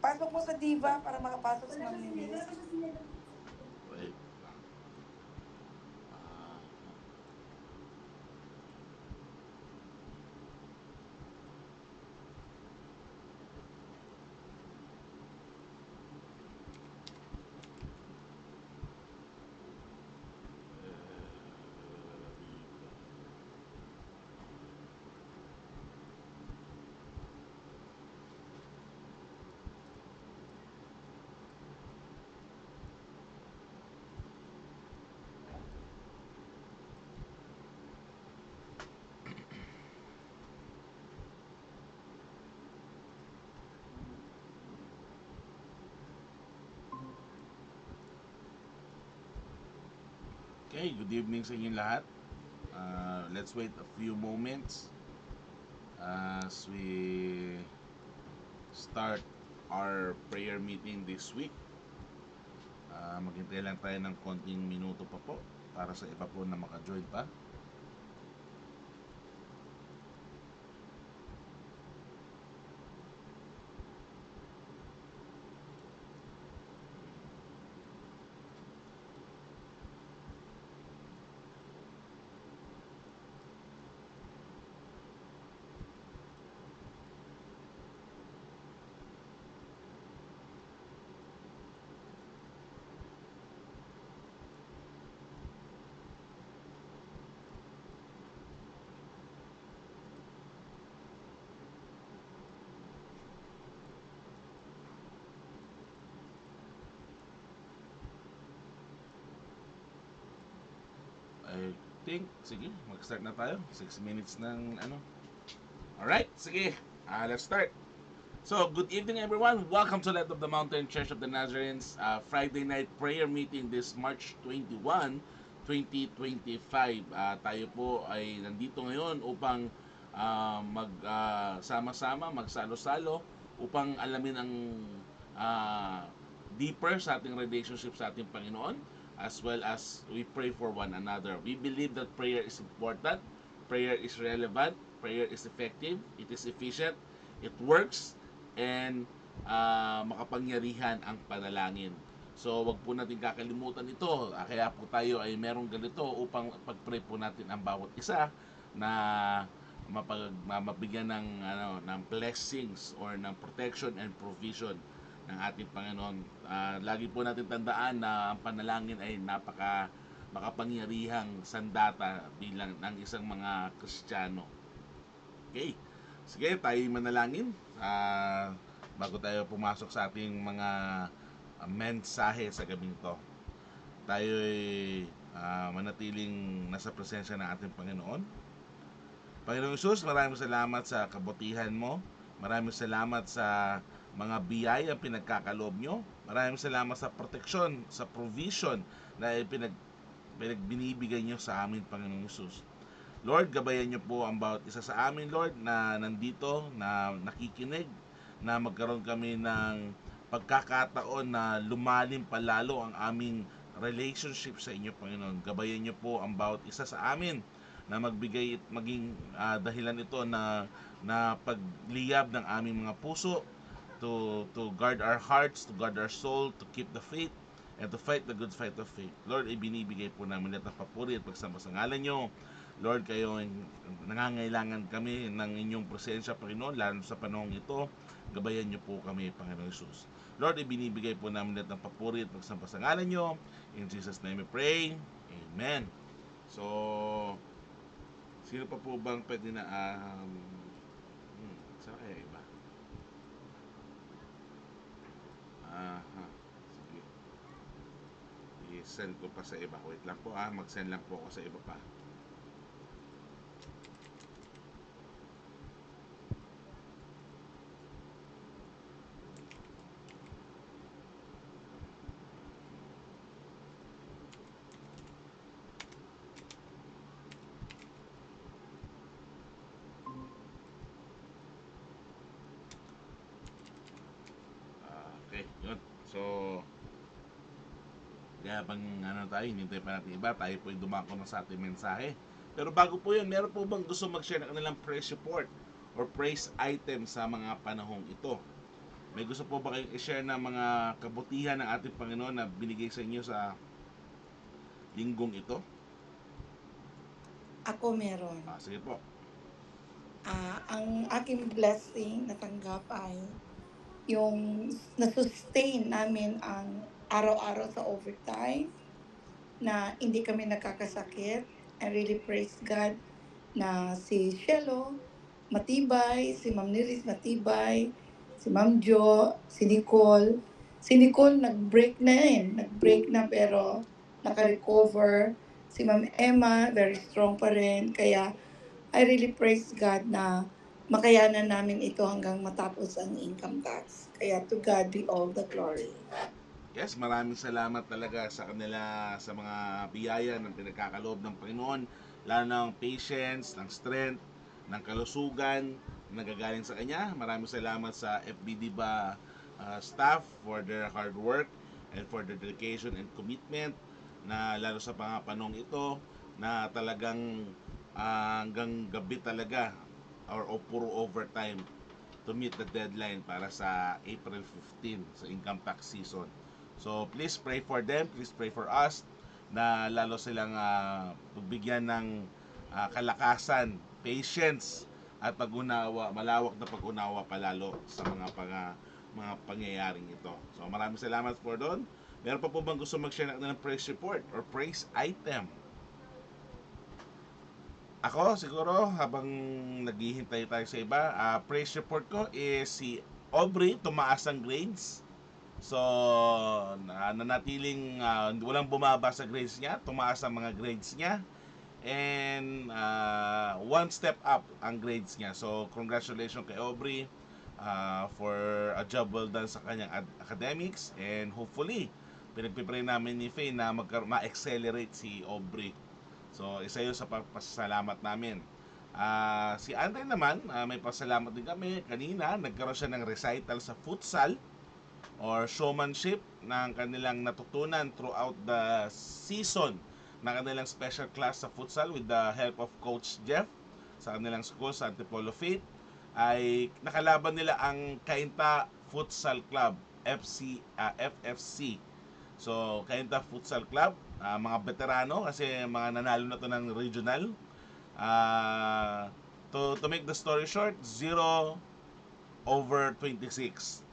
Pasok mo sa Diva para makapasok si Ma'am Lilis. Wait lang. Ah, okay, good evening sa inyong lahat. Let's wait a few moments as we start our prayer meeting this week. Maghintay lang tayo ng konting minuto pa po para sa iba po na maka-join pa. I think, sige, mag-start na tayo. 6 minutes ng ano. Alright, sige, let's start. So, good evening everyone. Welcome to Light of the Mountain Church of the Nazarenes Friday night prayer meeting this March 21, 2025. Tayo po ay nandito ngayon upang magsama-sama, magsalo-salo upang alamin ang deeper sa ating relationship sa ating Panginoon, as well as we pray for one another. We believe that prayer is important, prayer is relevant, prayer is effective, it is efficient, it works, and makapangyarihan ang panalangin. So, wag po natin kakalimutan ito. Kaya po tayo ay merong ganito upang pag-pray po natin ang bawat isa na mabigyan ng blessings or ng protection and provision ng ating Panginoon. Lagi po natin tandaan na ang panalangin ay makapangyarihang sandata bilang ng isang mga Kristiyano. Okay. Sige, tayo manalangin bago tayo pumasok sa ating mga mensahe sa gabing to. Tayo ay manatiling nasa presensya ng ating Panginoon. Panginoong Isus, maraming salamat sa kabutihan mo. Maraming salamat sa mga biyaya pinagkakaloob nyo. Maraming salamat sa proteksyon, sa provision na pinagbinibigay nyo sa amin, Panginoong Isus. Lord, gabayan nyo po ang bawat isa sa amin, Lord, na nandito, na nakikinig, na magkaroon kami ng pagkakataon na lumalim palalo ang aming relationship sa inyo, Panginoon. Gabayan nyo po ang bawat isa sa amin na magbigay at maging dahilan ito na pagliyab ng aming mga puso, to guard our hearts, to guard our soul, to keep the faith, and to fight the good fight of faith. Lord, ibinibigay po namin lahat ng papuri at pagsamba sa ngalan nyo. Lord, kayo nangangailangan kami ng inyong presensya, Panginoon, lalo sa panahong ito. Gabayan niyo po kami, Panginoon Jesus. Lord, ibinibigay po namin lahat ng papuri at pagsamba sa ngalan nyo. In Jesus' name we pray. Amen. So, sino pa po bang pwede na saan kaya iba? Aha, sige. I-send ko pa sa iba. Wait lang po mag-send lang po ako sa iba pa. Okay, yun. So, kaya bang tayo, hinintay pa natin iba, tayo po yung dumako na sa ating mensahe. Pero bago po yun, meron po bang gusto mag-share ng kanilang praise report or praise item sa mga panahong ito? May gusto po ba kayong i-share ng mga kabutihan ng ating Panginoon na binigay sa inyo sa linggong ito? Ako meron. Sige po. Ang aking blessing natanggap ay yung na-sustain namin ang araw-araw sa overtime na hindi kami nakakasakit. I really praise God na si Shelo matibay, si Ma'am Niris matibay, si Ma'am Jo, si Nicole. Si Nicole nag-break na pero naka-recover. Si Ma'am Emma, very strong pa rin. Kaya I really praise God na makayanan namin ito hanggang matapos ang income tax. Kaya to God be all the glory. Yes, maraming salamat talaga sa kanila sa mga biyaya ng pinagkakaloob ng Panginoon, lalo ng patience, ng strength, ng kalusugan na nagagaling sa Kanya. Maraming salamat sa FBD ba staff for their hard work and for their dedication and commitment na lalo sa mga panong ito na talagang hanggang gabi talaga or puro overtime to meet the deadline para sa April 15 sa income tax season. So please pray for them, please pray for us na lalo silang pagbigyan ng kalakasan, patience at pag-unawa, malawak na pag-unawa palalo sa mga pangyayaring ito. So maraming salamat for doon. Meron pa po bang gusto mag-share ng praise report or praise item? Ako siguro habang naghihintay tayo sa iba, praise report ko is si Aubrey tumaas ang grades. So, nanatiling walang bumaba sa grades niya, tumaas ang mga grades niya. And one step up ang grades niya. So, congratulations kay Aubrey for a job well done sa kanyang academics. And hopefully, pinagpipray namin ni Faye na ma-accelerate si Aubrey. So, isa yun sa pasasalamat namin. Si Andre naman, may pasalamat din kami. Kanina, nagkaroon siya ng recital sa futsal or showmanship ng kanilang natutunan throughout the season na kanilang special class sa futsal with the help of Coach Jeff sa kanilang school sa Antipolo Faith ay nakalaban nila ang Cainta Futsal Club FFC. So Cainta Futsal Club, mga veterano kasi mga nanalo na to ng regional. To make the story short, 0-26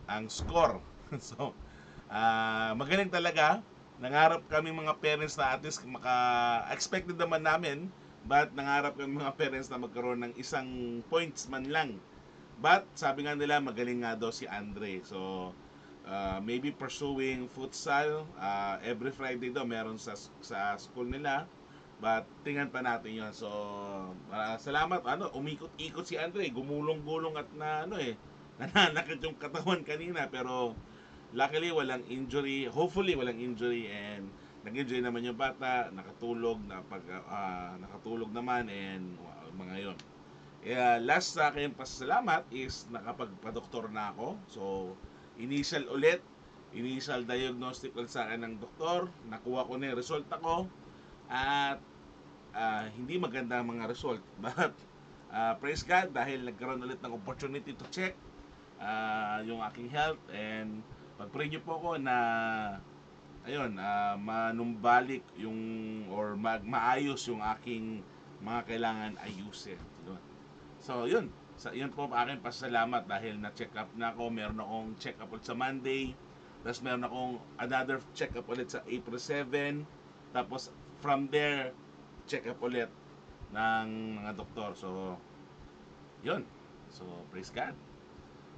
ang score. So, magaling talaga. Nangarap kami mga parents na at least expected naman namin, but nangarap kami mga parents na magkaroon ng isang points man lang. But sabi nga nila magaling nga daw si Andre. So, maybe pursuing futsal every Friday daw meron sa school nila. But tingnan pa natin 'yon. So, salamat. Umikot-ikot si Andre, gumulong-gulong at nananakit yung katawan kanina pero luckily walang injury, hopefully walang injury and nag-enjoy naman yung bata, nakatulog naman and mga yon. Last sa akin pasalamat is nakapagpa-doktor na ako. So initial diagnostic ulit sa akin ng doktor, nakuha ko na yung resulta ko at hindi maganda ang mga result but praise God dahil nagkaroon ulit ng opportunity to check yung aking health and pag-pray niyo po ako na manumbalik yung or maayos yung aking mga kailangan ayusin. So yun po aking pasalamat dahil na-check up na ako. Meron akong check up ulit sa Monday, tapos meron akong another check up ulit sa April 7, tapos from there check up ulit ng mga doktor. So yun, so praise God.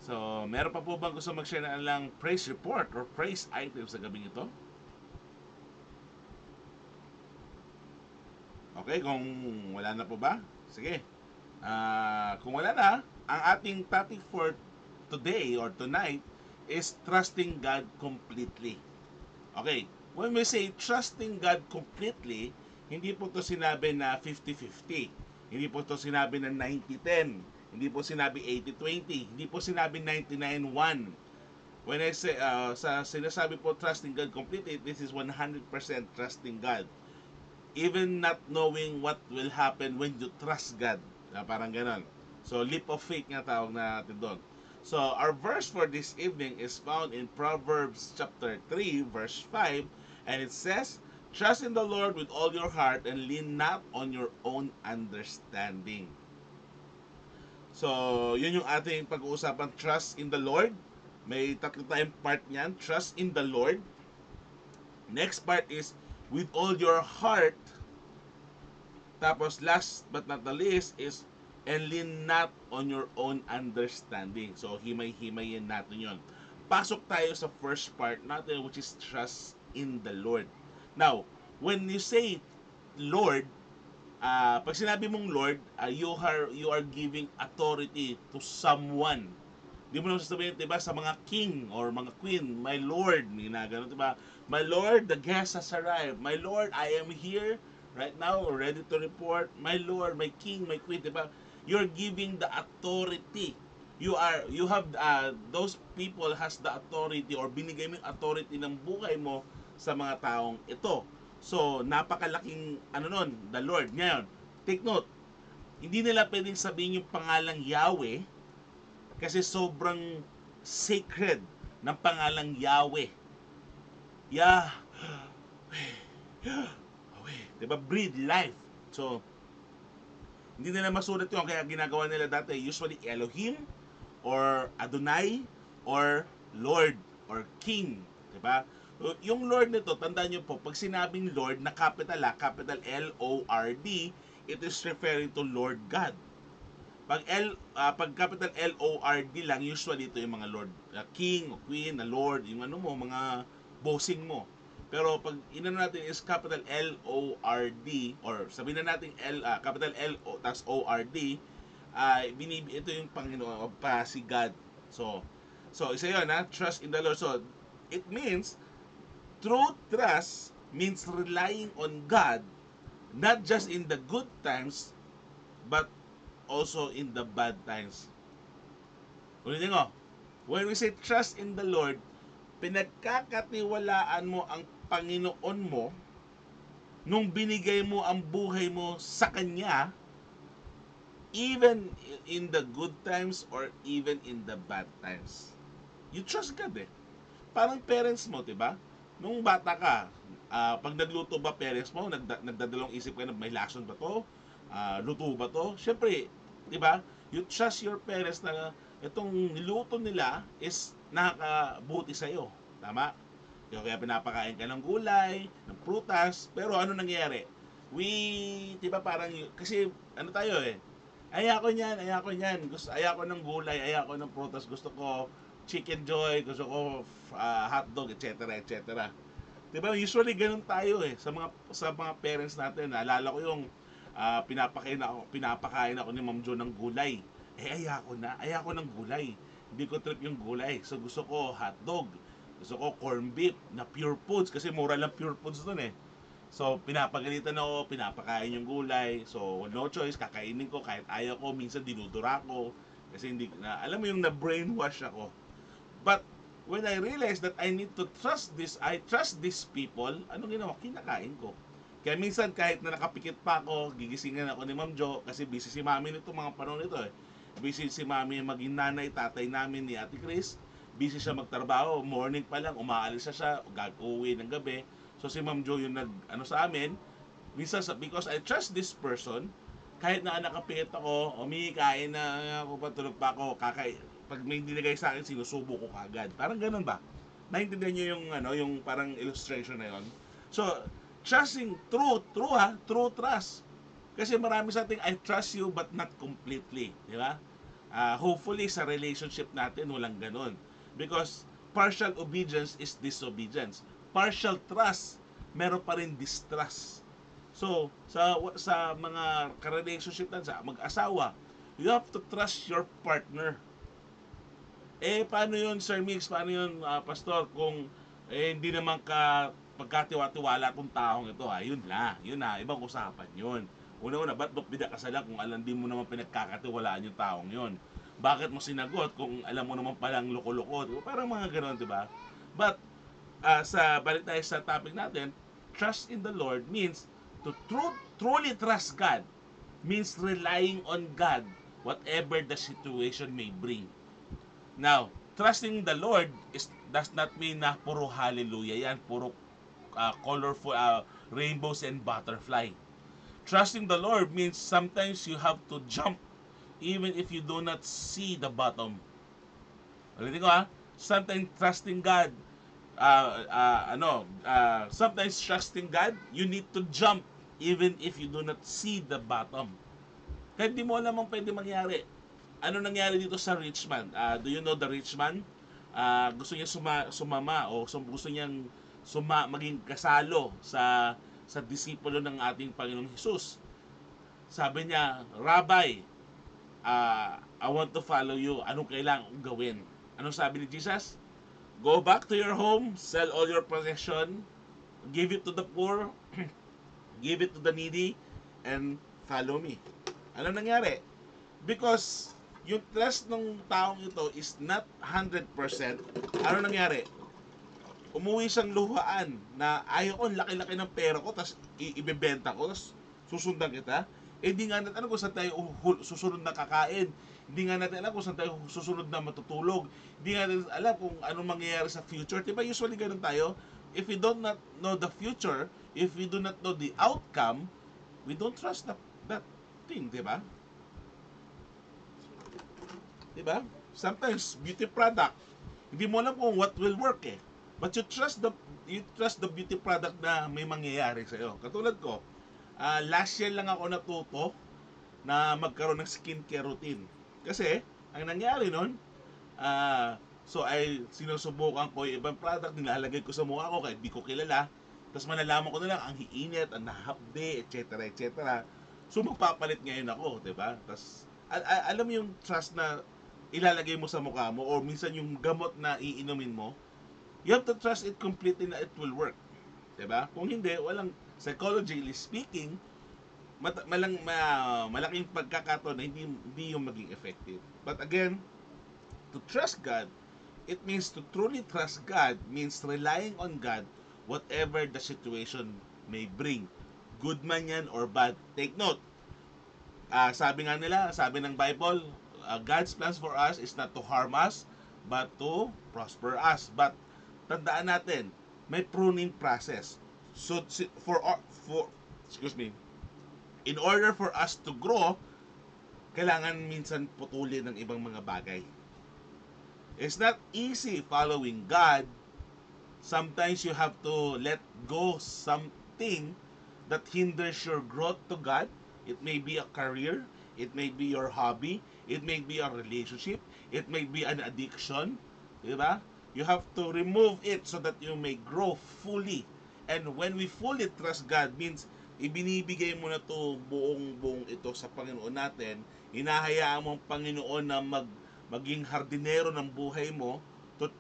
So, meron pa po bang gusto mag-share na lang praise report or praise item sa gabing ito? Okay, kung wala na po ba? Sige. Kung wala na, ang ating topic for today or tonight is trusting God completely. Okay, when we say trusting God completely, hindi po to sinabi na 50-50. Hindi po to sinabi na 90-10. Hindi po sinabi 80-20. Hindi po sinabi 99-1. When I say, sa sinasabi po trusting God completely, this is 100% trusting God. Even not knowing what will happen when you trust God. Parang ganon. So, leap of faith nga tawag natin doon. So our verse for this evening is found in Proverbs chapter 3 verse 5, and it says, "Trust in the Lord with all your heart and lean not on your own understanding." So, yun yung ating pag-uusapan, trust in the Lord. May tatlo tayong part niyan, trust in the Lord. Next part is with all your heart. Tapos last but not the least is and lean not on your own understanding. So himay-himayin natin yon. Pasok tayo sa first part natin, which is trust in the Lord. Now, when you say Lord, pag sinabi mong Lord, you are giving authority to someone. Di mo naman sasabihin, diba, sa mga king or mga queen, my Lord, ginagano, diba? My Lord, the guest has arrived. My Lord, I am here right now, ready to report. My Lord, my king, my queen, diba? You're giving the authority. You have, those people has the authority or binigay mo yung authority ng buhay mo sa mga taong ito. So, napakalaking, nun, the Lord. Ngayon, take note, hindi nila pwedeng sabihin yung pangalang Yahweh kasi sobrang sacred ng pangalang Yahweh. Yahweh. Diba? Breathe life. So, hindi nila masulat yun. Kaya ginagawa nila dati, usually Elohim, or Adonai, or Lord, or King. Diba? Yung Lord nito, tandaan nyo po, pag sinabing Lord na capital L-O-R-D, it is referring to Lord God. Pag capital L-O-R-D lang, usually ito yung mga Lord, King, o Queen, na Lord, yung ano mo, mga bossing mo. Pero pag inano natin is capital L-O-R-D, or sabihin na natin capital L-O, tas O-R-D, ito yung Panginoon, si God. So isa yun, trust in the Lord. So, it means, true trust means relying on God, not just in the good times, but also in the bad times. Ulitin ko, when we say trust in the Lord, pinagkakatiwalaan mo ang Panginoon mo nung binigay mo ang buhay mo sa Kanya, even in the good times or even in the bad times. You trust God eh. Parang parents mo, diba? Nung bata ka, pag nagluto ba parents mo, nagdadalong isip ka na may lason ba to? Luto ba to? Siyempre, diba? You trust your parents na itong niluto nila is nakakabuti sa'yo. Tama? Kaya pinapakain ka ng gulay, ng prutas, pero ano nangyayari? Diba parang, kasi ano tayo eh, ayako niyan, ayako ng gulay, ayako ng prutas, gusto ko chicken joy, gusto ko hotdog, etc. etc. Diba? Usually ganun tayo eh sa mga parents natin. Naalala ko yung pinapakain ako ni Ma'am Jo ng gulay. Ayako ng gulay. Hindi ko trip yung gulay. So gusto ko hotdog. Gusto ko corn beef na pure foods kasi mura lang pure foods doon eh. So, pinapagalitan ako, pinapakain yung gulay. So, no choice, kakainin ko kahit ayaw ko. Minsan dinudura ko. Kasi hindi na, alam mo yung na-brainwash ako. But, when I realized that I need to I trust these people, anong ginawa? Kinakain ko. Kaya minsan kahit na nakapikit pa ako, gigisingan ako ni Ma'am Jo kasi busy si Mami nito mga panahon nito eh. Busy si Mami maging nanay, tatay namin ni Ate Chris. Busy siya magtrabaho, morning pa lang, umaalis siya, uuwi ng gabi. So si Ma'am Jo yung sa amin, minsan because I trust this person, kahit na nakapikit ako, kain na ako, patulog pa ako, pag may dinigay sa akin, sinusubo ko kagad. Parang ganun ba? Naintindihan niyo yung parang illustration na yon. So, trusting, true trust. Kasi marami sa ating, I trust you but not completely. Di ba? Hopefully, sa relationship natin, walang ganun. Because partial obedience is disobedience. Partial trust, meron pa rin distrust. So, sa mga ka-relationship natin, sa mag-asawa, you have to trust your partner. Paano yun, Sir Mix? Paano yun, Pastor? Kung hindi naman pagkatiwa-tiwala tong taong ito, yun na, ibang usapan yun. Una-una, ba't bida ka sala kung alam din mo naman pinagkakatiwalaan yung taong yun? Bakit mo sinagot kung alam mo naman palang loko-loko? Diba? Parang mga gano'n, diba? But, balik tayo sa topic natin, trust in the Lord means to truly trust God, means relying on God whatever the situation may bring. Now, trusting the Lord does not mean na puro hallelujah yan, puro colorful rainbows and butterfly. Trusting the Lord means sometimes you have to jump even if you do not see the bottom. Ulitin ko ha, sometimes trusting God, sometimes trusting God, you need to jump even if you do not see the bottom. Kaya di mo alam ang pwede mangyari. Ano nangyari dito sa rich man? Do you know the rich man? Gusto niya sumama o gusto niyang maging kasalo sa disipulo ng ating Panginoong Hesus. Sabi niya, Rabbi, I want to follow you. Anong kailangan kong gawin? Anong sabi ni Jesus? Go back to your home, sell all your possession, give it to the poor, give it to the needy, and follow me. Ano nangyari? Because yung trust ng taong ito is not 100%. Ano nangyari? Umuwi siyang luhaan na ayaw ko, laki-laki ng pera ko, tapos ibebenta ko, tapos susundan kita. Eh di nga natin alam kung saan tayo susunod na kakain. Hindi nga natin alam kung saan tayo susunod na matutulog. Hindi nga natin alam kung anong mangyayari sa future. Diba usually ganun tayo? If we do not know the future, if we do not know the outcome, we don't trust that thing, diba? Diba? Sometimes, beauty product, hindi mo alam kung what will work eh. But you trust the beauty product na may mangyayari sa'yo. Katulad ko, last year lang ako natuto na magkaroon ng skincare routine. Kasi, ang nangyari nun, so ay sinusubukan ko yung ibang product, nilalagay ko sa mukha ko kahit di ko kilala. Tapos malalaman ko na lang ang hiinit, ang nahapde, etc. etc. So magpapalit ngayon ako, 'di ba? Tapos alam mo yung trust na ilalagay mo sa mukha mo or minsan yung gamot na iinumin mo, you have to trust it completely na it will work. 'Di ba? Kung hindi, walang psychologically speaking, malaking pagkakataon na hindi yung maging effective. But again, to trust God, it means to truly trust God means relying on God whatever the situation may bring. Good man yan or bad. Take note, sabi ng Bible, God's plans for us is not to harm us, but to prosper us. But tandaan natin, may pruning process. So for excuse me, in order for us to grow, kailangan minsan putulin ng ibang mga bagay. It's not easy following God. Sometimes you have to let go something that hinders your growth to God. It may be a career, it may be your hobby, it may be a relationship, it may be an addiction, di ba? You have to remove it so that you may grow fully. And when we fully trust God means ibinibigay mo na to buong ito sa Panginoon natin, hinahayaan mo ang Panginoon na maging hardinero ng buhay mo,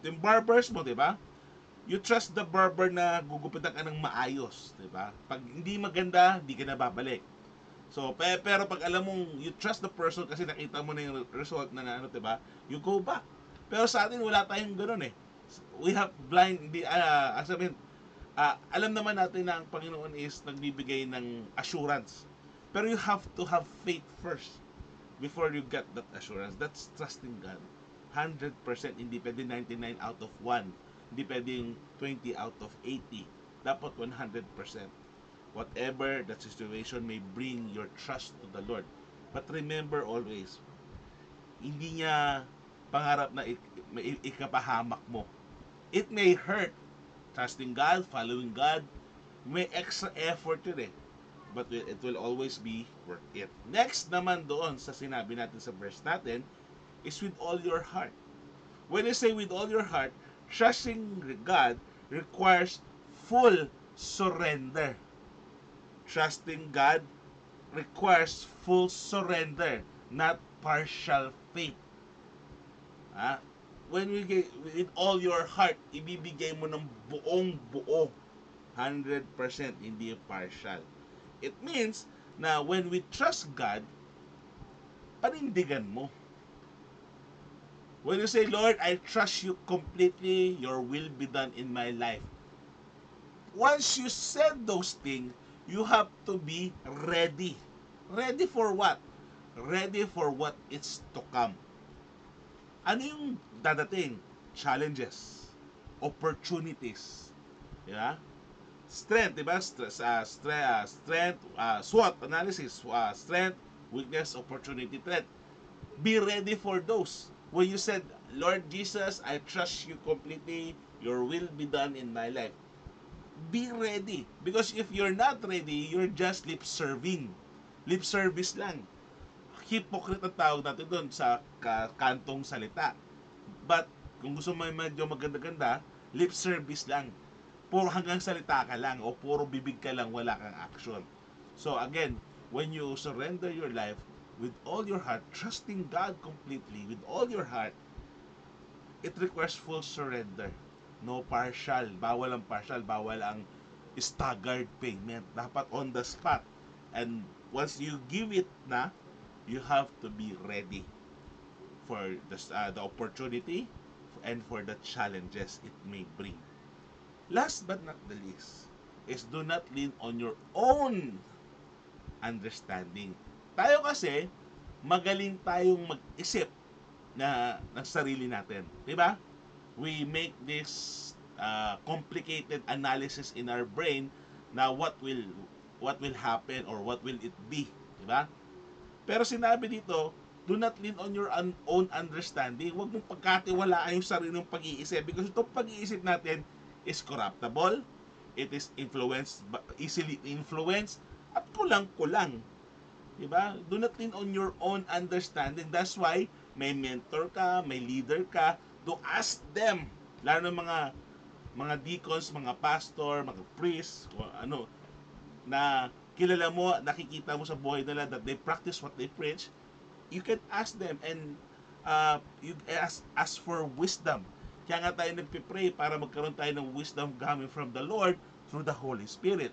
yung barbers mo, di ba? You trust the barber na gugupitan ka ng maayos, di ba? Pag hindi maganda, hindi ka na babalik. So, pero pag alam mong you trust the person kasi nakita mo na yung result na ano, di ba? You go back. Pero sa atin wala tayong ganoon eh. We have blind alam naman natin na ang Panginoon is nagbibigay ng assurance. Pero you have to have faith first before you get that assurance. That's trusting God. 100%, hindi pwede 99 out of 1. Hindi pwedeng 20 out of 80. Dapat 100%. Whatever the situation may bring your trust to the Lord. But remember always, hindi niya pangarap na ikapahamak mo. It may hurt. Trusting God, following God, may extra effort yun eh. But it will always be worth it. Next naman doon sa sinabi natin sa verse natin is with all your heart. When you say with all your heart, trusting God requires full surrender. Trusting God requires full surrender, not partial faith. When we get with all your heart, ibibigay mo ng buong buo. 100%, hindi partial. It means na when we trust God, panindigan mo. When you say, Lord, I trust you completely, your will be done in my life. Once you said those things, you have to be ready. Ready for what? Ready for what is to come. Ano yung dadating? Challenges, opportunities, di ba? Strength, di ba? Strength, SWOT analysis, strength, weakness, opportunity, threat. Be ready for those. When you said, Lord Jesus, I trust you completely, your will be done in my life. Be ready. Because if you're not ready, you're just lip serving. Lip service lang. Hypocrite ang tawag natin doon sa kantong salita. But, kung gusto mo medyo maganda-ganda, lip service lang. Puro hanggang salita ka lang o puro bibig ka lang, wala kang action. So again, when you surrender your life with all your heart, trusting God completely with all your heart, it requires full surrender. No partial, bawal ang partial, bawal ang staggered payment. Dapat on the spot. And once you give it na, you have to be ready for the opportunity and for the challenges it may bring. Last but not the least is do not lean on your own understanding. Tayo kasi, magaling tayong mag-isip ng sarili natin. Diba? We make this complicated analysis in our brain na what will happen or what will it be. Diba? Pero sinabi dito, do not lean on your own understanding. Huwag mong pagkatiwalaan yung sarili ng pag-iisip because itong pag-iisip natin is corruptible, it is easily influenced, at kulang-kulang. Diba? Do not lean on your own understanding. That's why may mentor ka, may leader ka, to ask them, lalo ng mga deacons, mga pastor, mga priest, o ano, na kilala mo, nakikita mo sa buhay nila that they practice what they preach, you can ask them and you ask for wisdom. Kaya nga tayo nagpipray para magkaroon tayo ng wisdom coming from the Lord through the Holy Spirit.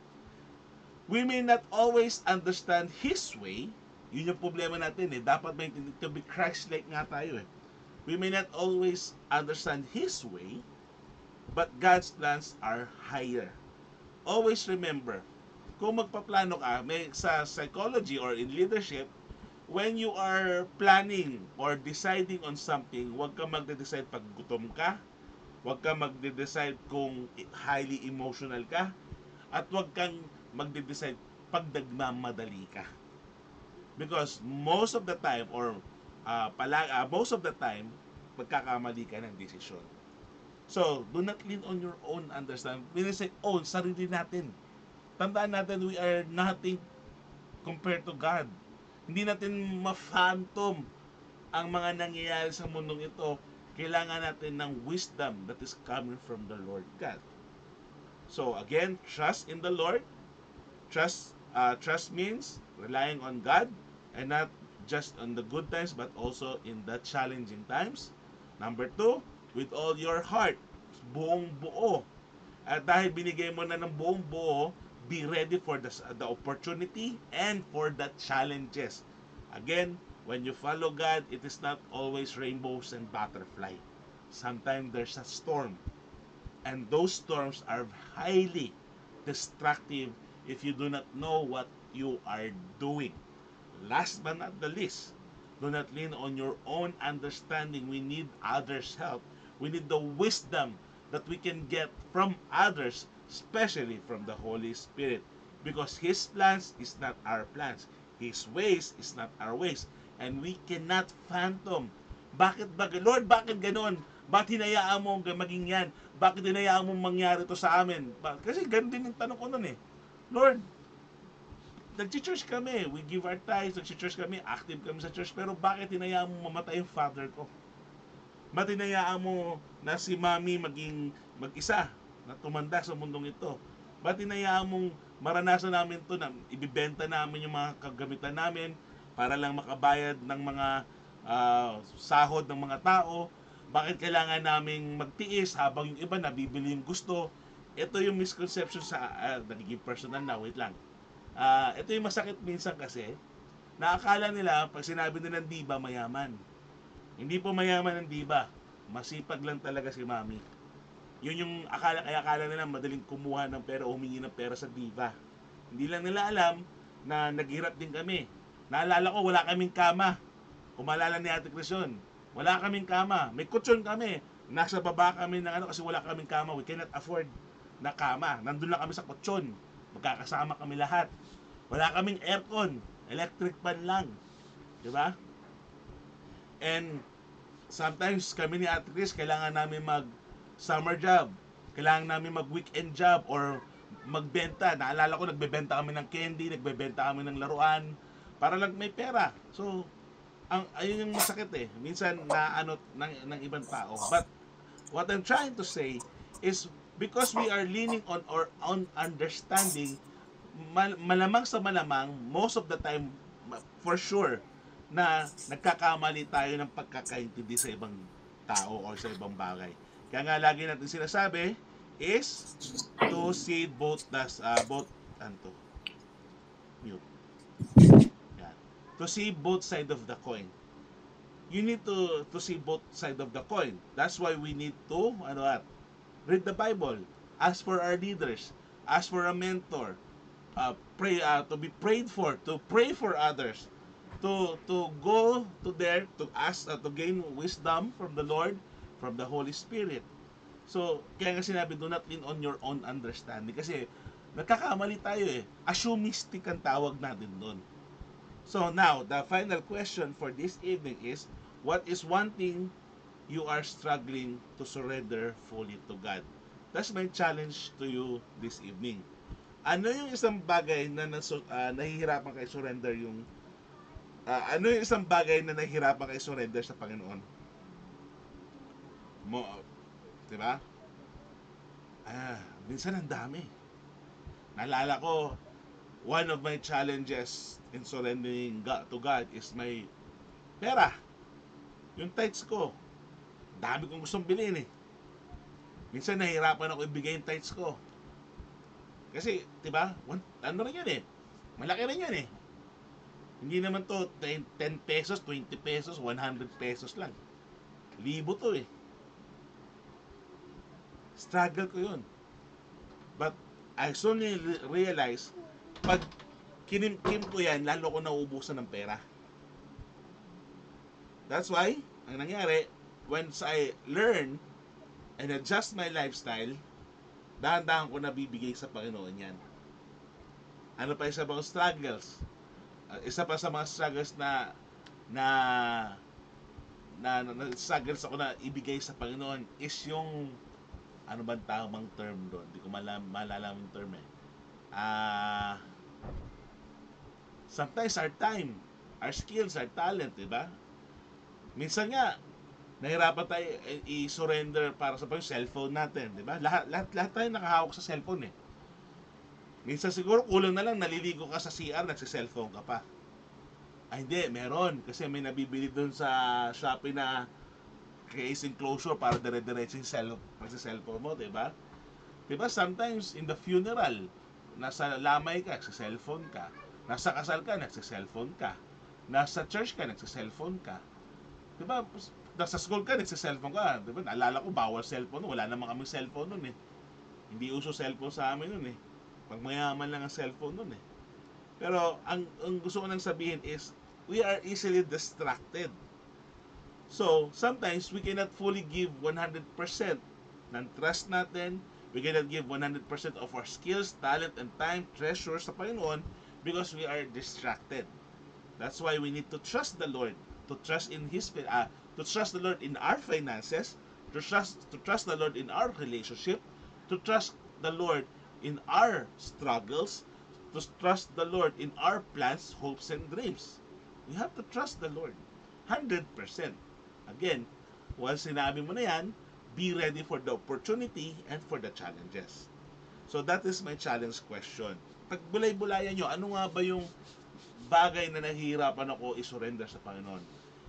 We may not always understand His way. Yun yung problema natin eh. Dapat may to be Christ-like nga tayo eh. We may not always understand His way, but God's plans are higher. Always remember, kung magpaplano ka, may sa psychology or in leadership, when you are planning or deciding on something, huwag kang magde-decide pag gutom ka, huwag kang magde-decide kung highly emotional ka, at huwag kang magde-decide pag nagmamadali ka. Because most of the time, or most of the time, magkakamali ka ng desisyon. So, do not lean on your own understanding. When I say own, sarili natin. Tandaan natin, we are nothing compared to God. Hindi natin ma-phantom ang mga nangyayari sa mundong ito. Kailangan natin ng wisdom that is coming from the Lord God. So again, trust in the Lord. Trust means relying on God and not just on the good times but also in the challenging times. Number 2, with all your heart, buong buo. At dahil binigay mo na ng buong buo, be ready for the opportunity and for the challenges. Again, when you follow God, it is not always rainbows and butterfly. Sometimes there's a storm. And those storms are highly destructive if you do not know what you are doing. Last but not the least, do not lean on your own understanding. We need others' help. We need the wisdom that we can get from others, especially from the Holy Spirit. Because His plans is not our plans. His ways is not our ways. And we cannot phantom. Bakit, Lord, bakit ganon? Bakit hinayaan mo maging yan? Bakit hinayaan mo mangyari to sa amin? Kasi ganun din yung tanong ko nun eh. Lord, nag-church kami, we give our tithes, nag-church kami, active kami sa church, pero bakit hinayaan mo mamatay yung father ko? Bakit hinayaan mo na si mami maging mag-isa, na tumanda sa mundong ito? Bakit hinayaan mong maranasan namin to na ibibenta namin yung mga kagamitan namin para lang makabayad ng mga sahod ng mga tao? Bakit kailangan naming magtiis habang yung iba nabibili yung gusto? Ito yung misconception sa nagiging personal na, wait lang. Ito yung masakit minsan kasi, naakala nila pag sinabi nilang diba mayaman. Hindi po mayaman ang diba. Masipag lang talaga si mami. Yun yung akala nila madaling kumuha ng pera o humingi ng pera sa diva. Hindi lang nila alam na naghirap din kami. Naalala ko, wala kaming kama. Kung maalala ni Ate Chris yun. Wala kaming kama. May kutsyon kami. Nasa baba kami ng ano kasi wala kaming kama. We cannot afford na kama. Nandun lang kami sa kutsyon. Magkakasama kami lahat. Wala kaming aircon. Electric fan lang. Di ba? And sometimes kami ni Ate Chris, kailangan namin mag summer job. Kailangan namin mag weekend job or magbenta. Naalala ko, nagbebenta kami ng candy, nagbebenta kami ng laruan para lang may pera. So, ayun yung masakit eh. Minsan na ano ng ibang tao. But what I'm trying to say is because we are leaning on our own understanding, malamang sa malamang, most of the time, for sure, na nagkakamali tayo ng pagkakaintindi sa ibang tao o sa ibang bagay. Kaya nga lagi natin sinasabi is to see both anto mute. Yan. To see both side of the coin. You need to see both side of the coin. That's why we need to read the Bible, ask for our leaders, ask for a mentor, pray to be prayed for, to pray for others, to go to there to ask to gain wisdom from the Lord, from the Holy Spirit. So, kaya nga sinabi, do not lean on your own understanding kasi nagkakamali tayo eh. Assumistic ang tawag natin doon. So now, the final question for this evening is, what is one thing you are struggling to surrender fully to God? That's my challenge to you this evening. Ano yung isang bagay na nahihirapan kayo surrender yung ano yung isang bagay na nahihirapan kayo surrender sa Panginoon? Mo, 'di ba? Minsan ang dami. Naalala ko, one of my challenges in surrendering to God is my pera. Yung tithes ko. Dami kong gustong bilhin eh. Minsan nahihirapan ako ibigay yung tithes ko. Kasi, 'di ba? Ano rin 'yan eh. Malaki rin 'yan eh. Hindi naman to 10 pesos, 20 pesos, 100 pesos lang. Libo to eh. Struggle ko 'yun. But I soon realize, pag kinimkim ko yan, lalo ko nauubusan ng pera. That's why, ang nangyari, once I learn and adjust my lifestyle, dahan-dahan ko nabibigay sa Panginoon yan. Ano pa isa mga struggles? Isa pa sa mga struggles na struggles ako na ibigay sa Panginoon is yung ano bang tamang term doon? Hindi ko malala yung term eh. Sometimes our time, our skills, our talent, di ba? Minsan nga, nahirapan tayo i-surrender para sa cellphone natin, di ba? Lahat tayo nakahawak sa cellphone eh. Minsan siguro kulang na lang naliligo ka sa CR, nagsi-cellphone ka pa. Ay hindi, meron. Kasi may nabibili doon sa Shopee na case enclosure para dire-diretso yung cellphone mo, diba? Diba, sometimes in the funeral, nasa lamay ka, nagsa-cellphone ka. Nasa kasal ka, nagsa-cellphone ka. Nasa church ka, nagsa-cellphone ka. Diba, nasa school ka, nagsa-cellphone ka. Diba, naalala ko, bawal cellphone. Wala naman kaming cellphone nun eh. Hindi uso cellphone sa amin nun eh. Pag mayaman lang ang cellphone nun eh. Pero, ang gusto ko nang sabihin is, we are easily distracted. So, sometimes we cannot fully give 100% ng trust natin. We cannot give 100% of our skills, talent, and time, treasure sa Panginoon because we are distracted. That's why we need to trust the Lord, to trust in to trust the Lord in our finances, to trust the Lord in our relationship, to trust the Lord in our struggles, to trust the Lord in our plans, hopes, and dreams. We have to trust the Lord 100%. Again, once sinabi mo na yan, be ready for the opportunity and for the challenges. So that is my challenge question. Pag bulay-bulayan nyo, ano nga ba yung bagay na nahihirapan ako isurrender sa Panginoon?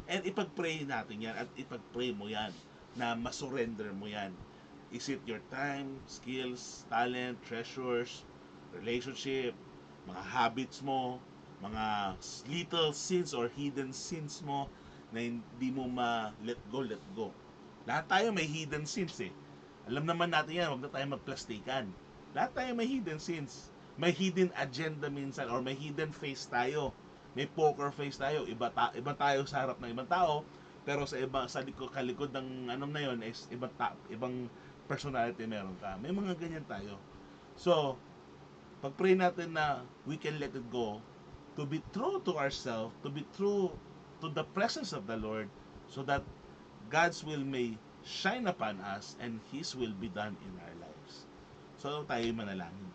And ipag-pray natin yan at ipag-pray mo yan na masurrender mo yan. Is it your time, skills, talent, treasures, relationship, mga habits mo, mga little sins or hidden sins mo na hindi mo let go. Lahat tayo may hidden sins eh. Alam naman natin yan, huwag na tayo magplastikan. Lahat tayo may hidden sins. May hidden agenda minsan or may hidden face tayo. May poker face tayo. Iba tayo sa harap ng ibang tao. Pero sa iba, sa kalikod ng anong na yon is ibang personality meron ka. May mga ganyan tayo. So, pag-pray natin na we can let it go, to be true to ourselves, to be true to the presence of the Lord, so that God's will may shine upon us and His will be done in our lives. So, tayo manalangin.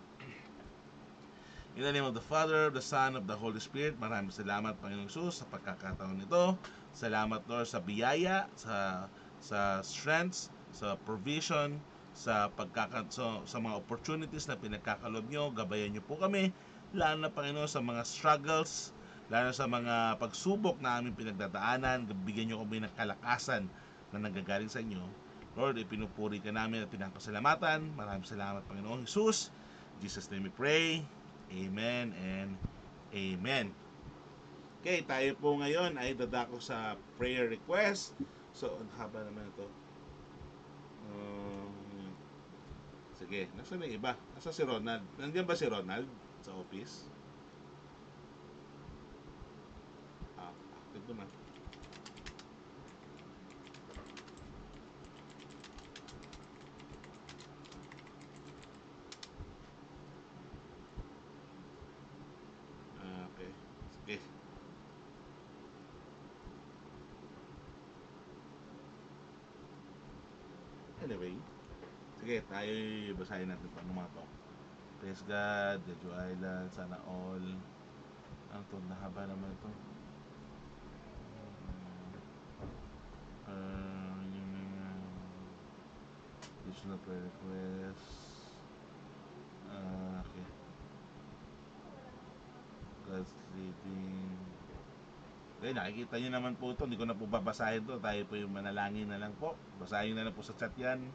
In the name of the Father, the Son, of the Holy Spirit, maraming salamat, Panginoong Jesus, sa pagkakataon nito. Salamat, Lord, sa biyaya, sa strengths, sa provision, sa sa mga opportunities na pinagkakalob nyo. Gabayan nyo po kami, lalo na, Panginoon, sa mga struggles, lalo sa mga pagsubok na aming pinagdadaanan. Bigyan nyo kami ng kalakasan na nanggagaling sa inyo. Lord, ipinupuri ka namin at pinapasalamatan. Maraming salamat, Panginoong Jesus. In Jesus' name we pray. Amen and amen. Okay, tayo po ngayon ay dadako sa prayer request. So, ang haba naman ito. Sige, nasa na iba? Nasa si Ronald? Nandiyan ba si Ronald sa office? Active naman. Okay, sige. Anyway, sige, tayo basahin natin pa mga to. Praise God, Jeju Island, sana all. Ang to, nahaba naman ito. Yung additional prayer request. Okay. God's leading. Okay, nakikita nyo naman po ito. Hindi ko na po babasahin to. Tayo po yung manalangin na lang po. Basahin na lang po sa chat yan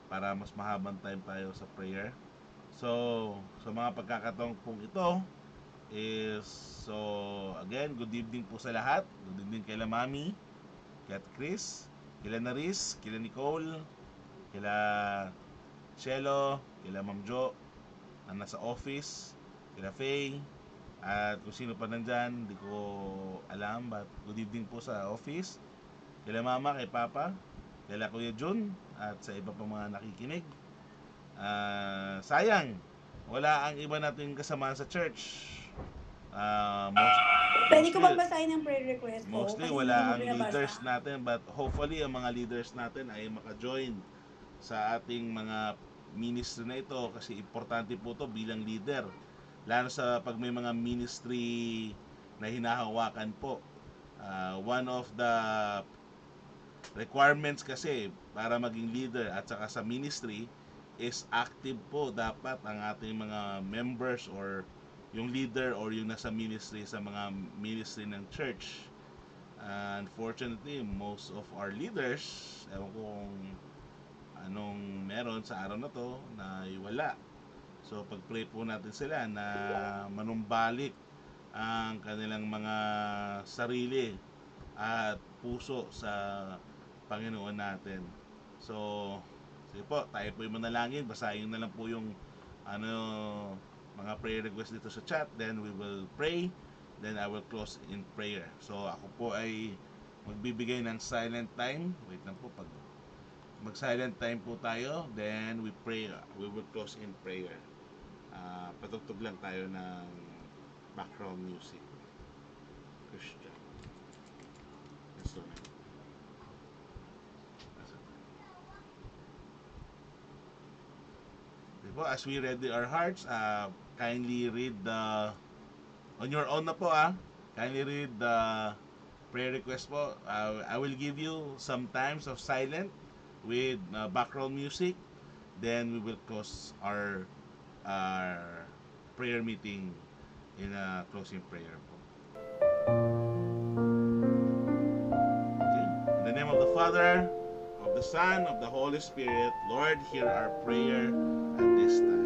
para mas mahabang time tayo sa prayer. So, sa mga pagkakataong pong ito is, so, again, good evening po sa lahat. Good evening kay Mami, kay Chris, kila Naris, kila Nicole, kila Cielo, kila Ma'am Jo, na nasa office, kila Faye, at kung sino pa nandyan, hindi ko alam, but good evening po sa office. Kila Mama, kay Papa, kila Kuya Jun, at sa iba pa mga nakikinig. Sayang, wala ang iba nating kasama sa church. Pwede ko magbasahin ng prayer request ko? Mostly Kasi hindi wala mo ang leaders binabasa. natin, but hopefully ang mga leaders natin ay maka-join sa ating mga ministry na ito, kasi importante po to bilang leader, lalo sa pag may mga ministry na hinahawakan po. One of the requirements kasi para maging leader at saka sa ministry is active po dapat ang ating mga members or yung leader or yung nasa ministry sa mga ministry ng church. Unfortunately, most of our leaders, ewan ko kung anong meron sa araw na to, na wala. So pag-pray po natin sila na manumbalik ang kanilang mga sarili at puso sa Panginoon natin. So, sige po, tayo po yung manalangin. Basahin na lang po yung mga prayer request dito sa chat. Then we will pray. Then I will close in prayer. So ako po ay magbibigay ng silent time. Wait lang po, pag mag-silent time po tayo, then we pray. We will close in prayer. Patugtog lang tayo ng background music. Christian. Instrument. Diba, as we ready our hearts, kindly read the on your own na po, kindly read the prayer request po. I will give you some times of silent with background music, then we will close our prayer meeting in a closing prayer po. Okay. In the name of the Father, of the Son, of the Holy Spirit, Lord, hear our prayer at this time.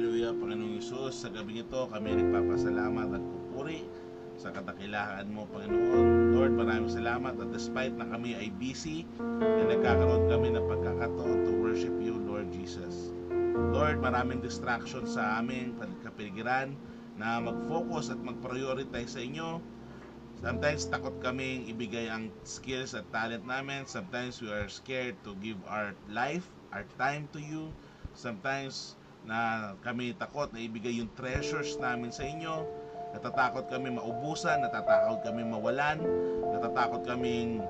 Hallelujah, Panginoong Hesus. Sa gabi ito, kami nagpapasalamat at pupuri sa kadakilaan mo, Panginoon. Lord, maraming salamat at despite na kami ay busy, na nagkakaroon kami ng pagkakataon to worship you, Lord Jesus. Lord, maraming distraction sa aming kapiligiran na mag-focus at mag-prioritize sa inyo. Sometimes takot kaming ibigay ang skills at talent namin. Sometimes we are scared to give our life, our time to you. Sometimes na kami takot na ibigay yung treasures namin sa inyo. Natatakot kami maubusan, natatakot kami mawalan, natatakot kaming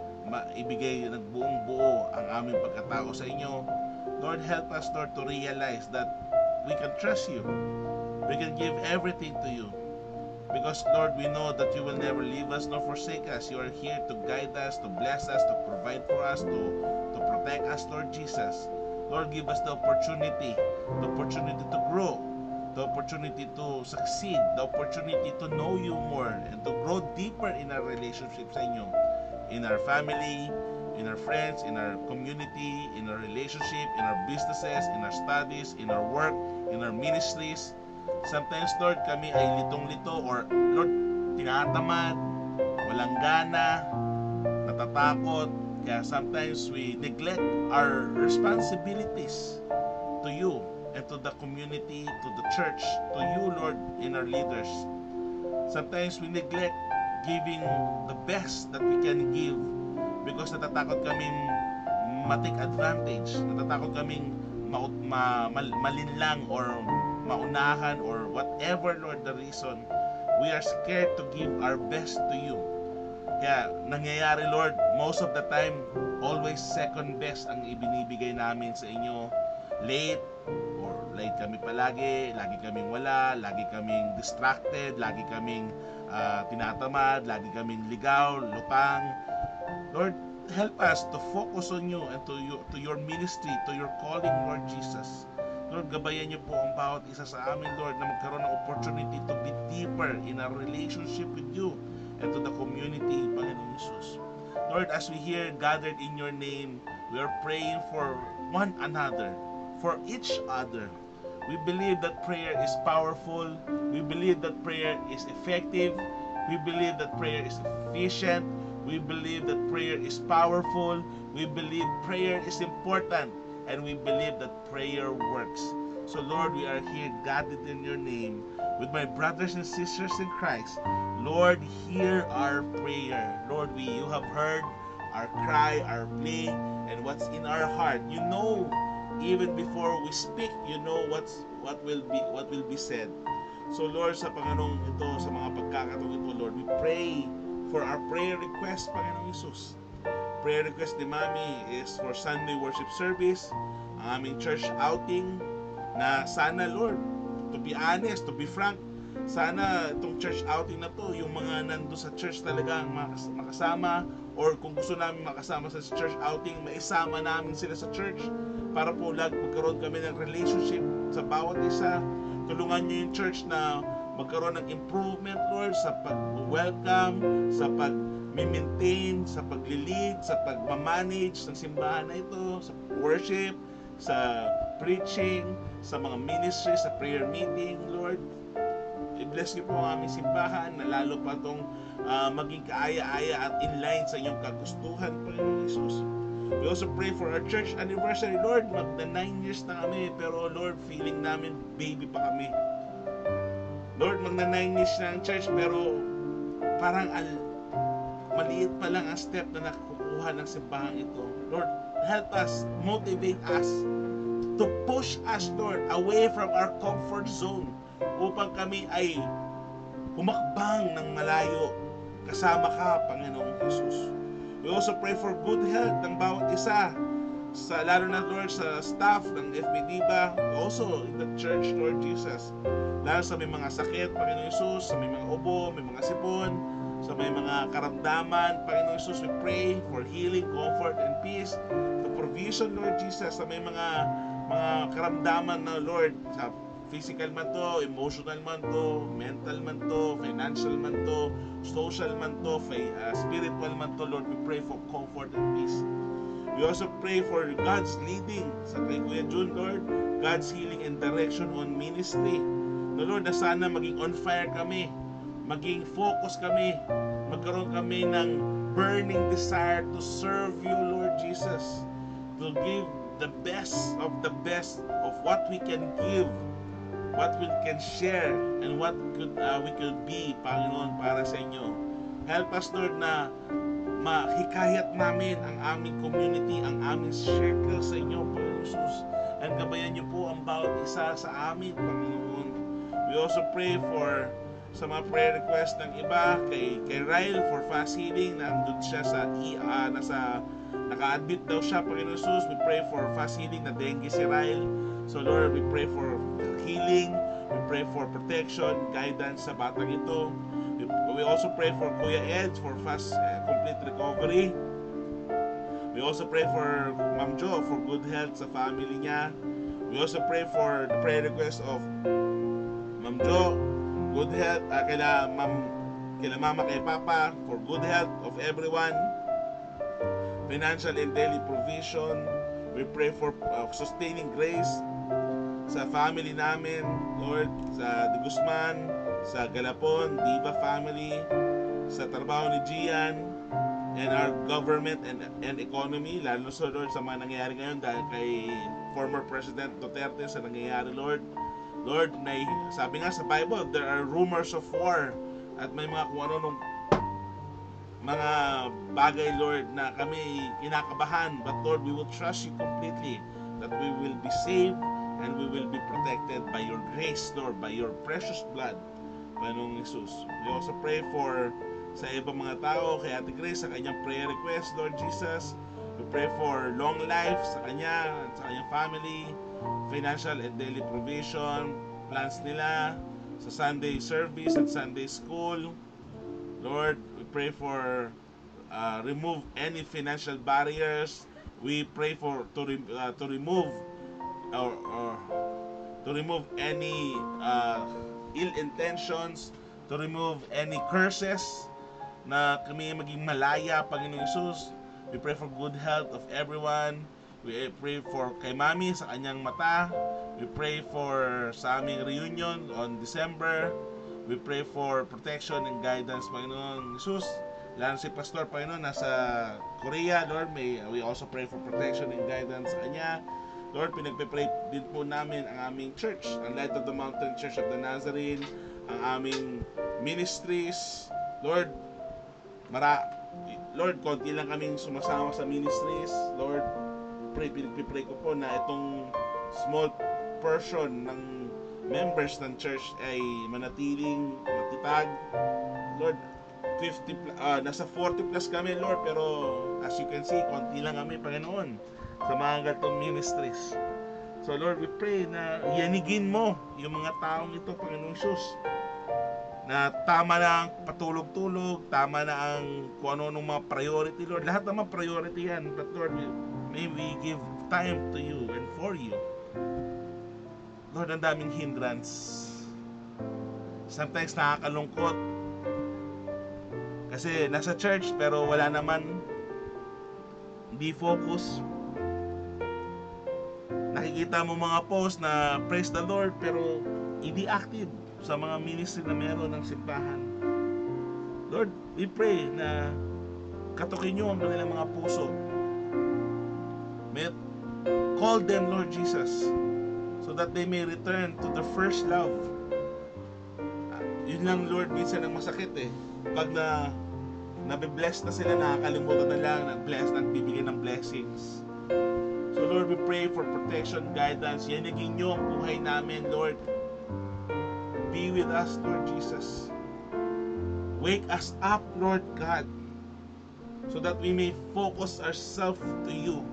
ibigay ng buong buo ang aming pagkatao sa inyo. Lord, help us, Lord, to realize that we can trust you. We can give everything to you. Because, Lord, we know that you will never leave us nor forsake us. You are here to guide us, to bless us, to provide for us, to protect us, Lord Jesus. Lord, give us the opportunity to grow, the opportunity to succeed, the opportunity to know you more and to grow deeper in our relationship sa inyo, in our family, in our friends, in our community, in our relationship, in our businesses, in our studies, in our work, in our ministries. Sometimes, Lord, kami ay litong-lito or, Lord, tinatamad, walang gana, natatakot. Kaya sometimes we neglect our responsibilities to you and to the community, to the church, to you, Lord, in our leaders. Sometimes we neglect giving the best that we can give because natatakot kaming ma-take advantage, natatakot kaming malinlang or maunahan or whatever, Lord, the reason. We are scared to give our best to you. Kaya nangyayari, Lord, most of the time, always second best ang ibinibigay namin sa inyo. Late kami palagi, lagi kaming wala, lagi kaming distracted, lagi kaming tinatamad, lagi kaming ligaw, lutang. Lord, help us to focus on you and to your ministry, to your calling, Lord Jesus. Lord, gabayan niyo po ang bawat isa sa amin, Lord, na magkaroon ng opportunity to be deeper in our relationship with you and to the community, Panginoong Jesus. Lord, as we here gathered in your name, we are praying for one another, for each other. We believe that prayer is powerful. We believe that prayer is effective. We believe that prayer is efficient. We believe that prayer is powerful. We believe prayer is important. And we believe that prayer works. So, Lord, we are here gathered in your name with my brothers and sisters in Christ. Lord, hear our prayer. Lord, you have heard our cry, our plea, and what's in our heart. You know, even before we speak, you know what will be said. So, Lord, sa Panginoong ito, sa mga pagkakataon ito, Lord, we pray for our prayer request, Panginoong Jesus. Prayer request ni Mami is for Sunday worship service, ang aming church outing, na sana, Lord, to be honest, to be frank, sana itong church outing na to, yung mga nandun sa church talaga makasama, or kung gusto namin makasama sa church outing, maisama namin sila sa church para po magkaroon kami ng relationship sa bawat isa. Tulungan niyo yung church na magkaroon ng improvement, Lord, sa pag-welcome, sa pag-maintain, sa pag-lead, sa pag-manage ng simbahan na ito, sa worship, sa preaching, sa mga ministry, sa prayer meeting, Lord. I-bless niyo po ang aming simbahan na lalo pa itong maging kaaya-aya at inline sa inyong kagustuhan, Panginoon Jesus. We also pray for our church anniversary, Lord. Magna 9 years na kami, pero Lord, feeling namin baby pa kami. Lord, magna 9 years na ang church, pero parang maliit pa lang ang step na nakukuha ng simbahan ito. Lord, help us, motivate us, to push us, Lord, away from our comfort zone upang kami ay humakbang ng malayo kasama ka, Panginoong Jesus. We also pray for good health ng bawat isa, lalo na, Lord, sa staff ng FBDiba, also in the church, Lord Jesus. Lalo sa may mga sakit, Panginoong Jesus, sa may mga ubo, may mga sipon, sa may mga karamdaman, Panginoong Jesus, we pray for healing, comfort, and peace. The provision, Lord Jesus, sa may mga karamdaman na, Lord, sa physical man to, emotional man to, mental man to, financial man to, social man to, spiritual man to, Lord, we pray for comfort and peace. We also pray for God's leading sa kay Kuya Jun, Lord. God's healing and direction on ministry. No, Lord, na sana maging on fire kami, maging focus kami, magkaroon kami ng burning desire to serve you, Lord Jesus, to give the best of what we can give, what we can share, and what we could be, Panginoon, para sa inyo. Help us, Lord, na mahikayat namin ang aming community, ang aming circle sa inyo, Panginoon Jesus. And gabayan niyo po ang bawat isa sa amin, Panginoon. We also pray for sa mga prayer request ng iba, kay Ryle for fast healing, nandun siya sa naka-admit daw siya, Panginoon Jesus. We pray for fast healing na dengue si Ryle. So Lord, we pray for healing, we pray for protection, guidance sa batang ito. We also pray for Kuya Ed for fast complete recovery. We also pray for Ma'am Jo for good health sa family niya. We also pray for the prayer request of Ma'am Jo, good health, kila mama, kay papa, for good health of everyone, financial and daily provision. We pray for sustaining grace sa family namin, Lord, sa De Guzman, sa Galapon, Diva family, sa trabaho ni Gian, and our government and economy, lalo sa Lord sa mga nangyayari ngayon dahil kay former President Duterte sa nangyayari, Lord. Lord, sabi nga sa Bible, there are rumors of war at may mga kung ano mga bagay, Lord, na kami kinakabahan. But Lord, we will trust you completely that we will be saved and we will be protected by your grace, Lord, by your precious blood, Panginoong Jesus. We also pray for sa ibang mga tao, kay Ate Grace, sa kanyang prayer request, Lord Jesus. We pray for long life sa kanya at sa kanyang family, financial and daily provision, plans nila sa Sunday service and Sunday school. Lord, we pray for remove any financial barriers. We pray for to remove any ill intentions, to remove any curses, na kami maging malaya, Panginoong Jesus. We pray for good health of everyone. We pray for kay Mami sa kanyang mata. We pray for sa aming reunion on December. We pray for protection and guidance, Panginoon Jesus. Lalo si Pastor, Panginoon, nasa Korea, Lord. We also pray for protection and guidance sa kanya. Lord, pinagpe-pray din po namin ang aming church, ang Light of the Mountain Church of the Nazarene, ang aming ministries. Lord, konti lang kaming sumasama sa ministries. Lord, pinagpipray ko po na itong small portion ng members ng church ay manatiling matatag. Lord, nasa 40 plus kami, Lord, pero as you can see, konti lang kami, Panginoon, sa mga ganitong ministries. So Lord, we pray na yanigin mo yung mga taong ito, Panginoong Jesus, na tama na ang patulog-tulog, tama na ang kung ano ng mga priority, Lord. Lahat naman priority yan, but Lord, may we give time to you and for you. Lord, ang daming hindrance. Sometimes nakakalungkot kasi nasa church pero wala naman, hindi focus. Nakikita mo mga post na praise the Lord pero hindi active sa mga ministry na meron ng simbahan. Lord, we pray na katukin nyo ang kanilang mga puso. May call them, Lord Jesus, so that they may return to the first love. Yun lang, Lord, minsan ang masakit eh. Pag nabibless na sila, nakakalimutan na lang, nagbibigay ng blessings. So Lord, we pray for protection, guidance. Yanigin nyo ang buhay namin, Lord. Be with us, Lord Jesus. Wake us up, Lord God, so that we may focus ourselves to you.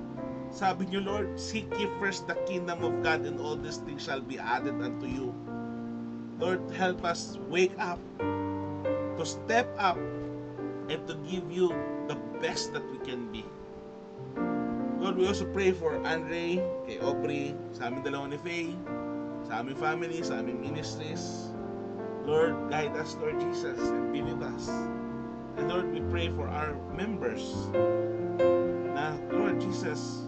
Sabi niyo, Lord, seek ye first the kingdom of God, and all these things shall be added unto you. Lord, help us wake up, to step up, and to give you the best that we can be. Lord, we also pray for Andre, kay Aubrey, sa aming dalawa ni Faye, sa aming family, sa aming ministries. Lord, guide us, Lord Jesus, and be with us. And Lord, we pray for our members na, Lord Jesus,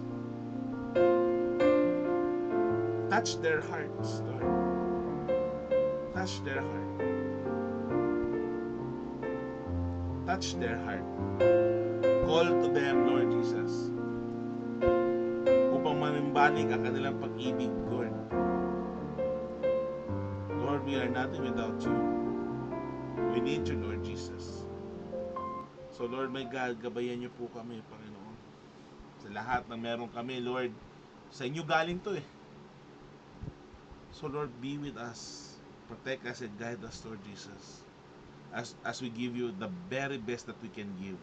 touch their hearts, Lord. Touch their heart. Touch their heart. Call to them, Lord Jesus, upang manimbalik ang kanilang pag-ibig, Lord. Lord, we are nothing without you. We need you, Lord Jesus. So, Lord, my God, gabayan niyo po kami, Panginoon. Sa lahat ng meron kami, Lord, sa inyo galing to eh. So, Lord, be with us. Protect us and guide us, Lord Jesus. As we give you the very best that we can give.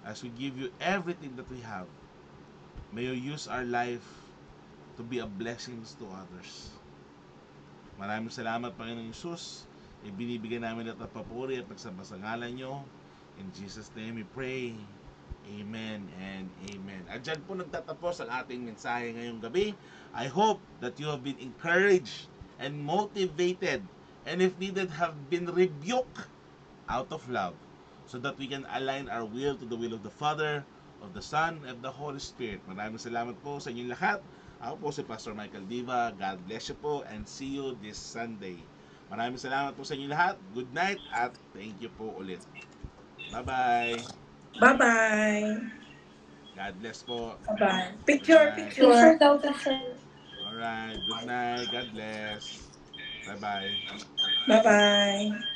As we give you everything that we have. May you use our life to be a blessing to others. Maraming salamat, Panginoon Jesus. Ibinibigay namin lahat ng papuri at pagsamba sa ngalan nyo. In Jesus' name we pray. Amen and amen. At dyan po nagtatapos ang ating mensahe ngayong gabi. I hope that you have been encouraged and motivated, and if needed, have been rebuked out of love, so that we can align our will to the will of the Father, of the Son, and the Holy Spirit. Maraming salamat po sa inyong lahat. Ako po si Pastor Michael Diva. God bless you po and see you this Sunday. Maraming salamat po sa inyong lahat. Good night at thank you po ulit. Bye-bye. Bye-bye. God bless po. Bye-bye. Picture, Good night. Picture picture. daw kasi. Alright. Good night. God bless. Bye-bye. Bye-bye.